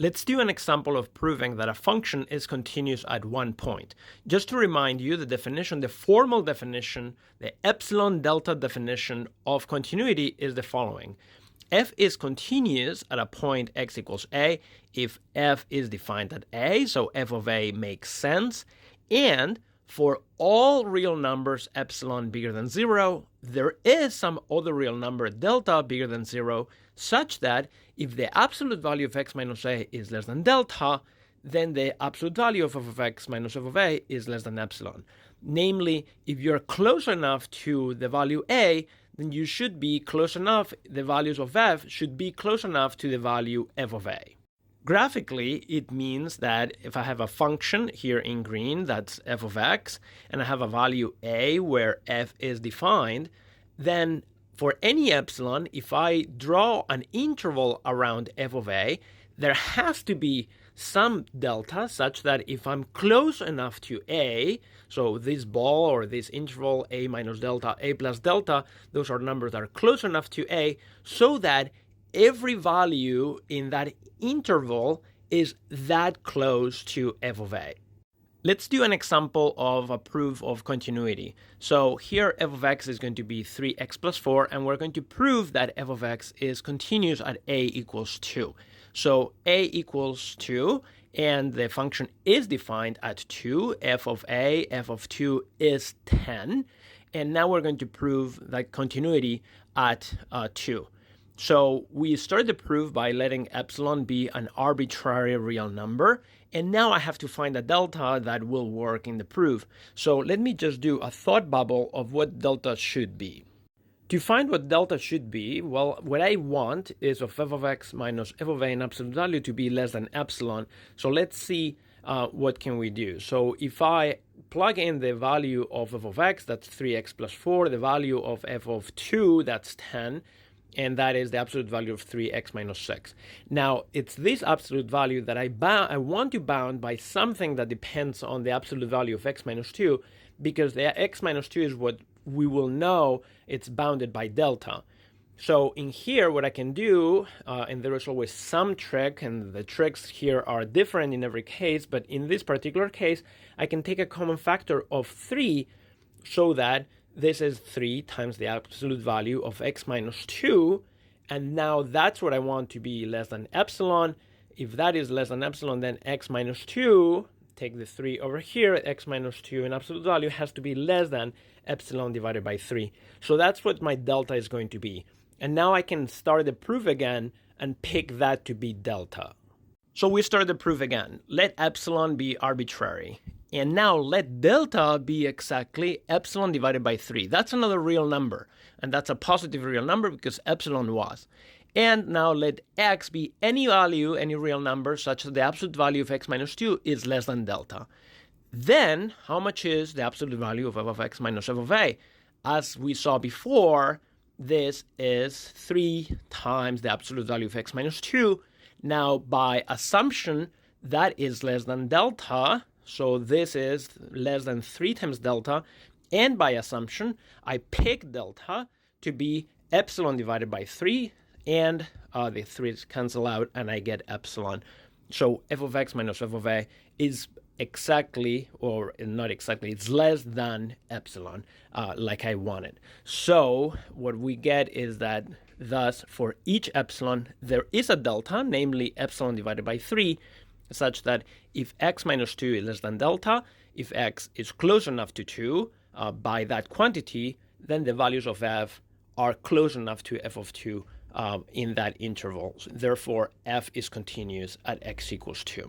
Let's do an example of proving that a function is continuous at one point. Just to remind you, the definition, the formal definition, the epsilon delta definition of continuity is the following. F is continuous at a point x equals a if f is defined at a, so f of a makes sense, and for all real numbers epsilon bigger than 0, there is some other real number delta bigger than 0, such that if the absolute value of x minus a is less than delta, then the absolute value of f of x minus f of a is less than epsilon. Namely, if you're close enough to the value a, then you should be close enough, the values of f should be close enough to the value f of a. Graphically, it means that if I have a function here in green, that's f of x, and I have a value a where f is defined, then for any epsilon, if I draw an interval around f of a, there has to be some delta such that if I'm close enough to a, so this ball or this interval a minus delta, a plus delta, those are numbers that are close enough to a, so that every value in that interval is that close to f of a. Let's do an example of a proof of continuity. So here f of x is going to be 3x plus 4, and we're going to prove that f of x is continuous at a equals 2. So a equals 2, and the function is defined at 2. F of a, f of 2 is 10. And now we're going to prove that continuity at 2. So we started the proof by letting epsilon be an arbitrary real number, and now I have to find a delta that will work in the proof. So let me just do a thought bubble of what delta should be. To find what delta should be, well, what I want is of f of x minus f of a in absolute value to be less than epsilon. So let's see what can we do. So if I plug in the value of f of x, that's 3x plus 4, the value of f of 2, that's 10, and that is the absolute value of 3x minus 6. Now, it's this absolute value that I want to bound by something that depends on the absolute value of x minus 2, because the x minus 2 is what we will know it's bounded by delta. So in here, what I can do, and there is always some trick, and the tricks here are different in every case, but in this particular case, I can take a common factor of 3 so that this is 3 times the absolute value of x minus 2, and now that's what I want to be less than epsilon. If that is less than epsilon, then x minus 2, take the 3 over here, x minus 2 in absolute value has to be less than epsilon divided by 3. So that's what my delta is going to be. And now I can start the proof again and pick that to be delta. So we start the proof again. Let epsilon be arbitrary. And now let delta be exactly epsilon divided by 3. That's another real number. And that's a positive real number because epsilon was. And now let x be any value, any real number, such that the absolute value of x minus 2 is less than delta. Then, how much is the absolute value of f of x minus f of a? As we saw before, this is 3 times the absolute value of x minus 2. Now, by assumption, that is less than delta. So this is less than 3 times delta. And by assumption, I pick delta to be epsilon divided by 3. And the 3's cancel out, and I get epsilon. So f of x minus f of a is exactly, or not exactly, it's less than epsilon, like I wanted. So what we get is that thus for each epsilon, there is a delta, namely epsilon divided by 3, such that if x minus 2 is less than delta, if x is close enough to 2 by that quantity, then the values of f are close enough to f of 2 in that interval. Therefore, f is continuous at x equals 2.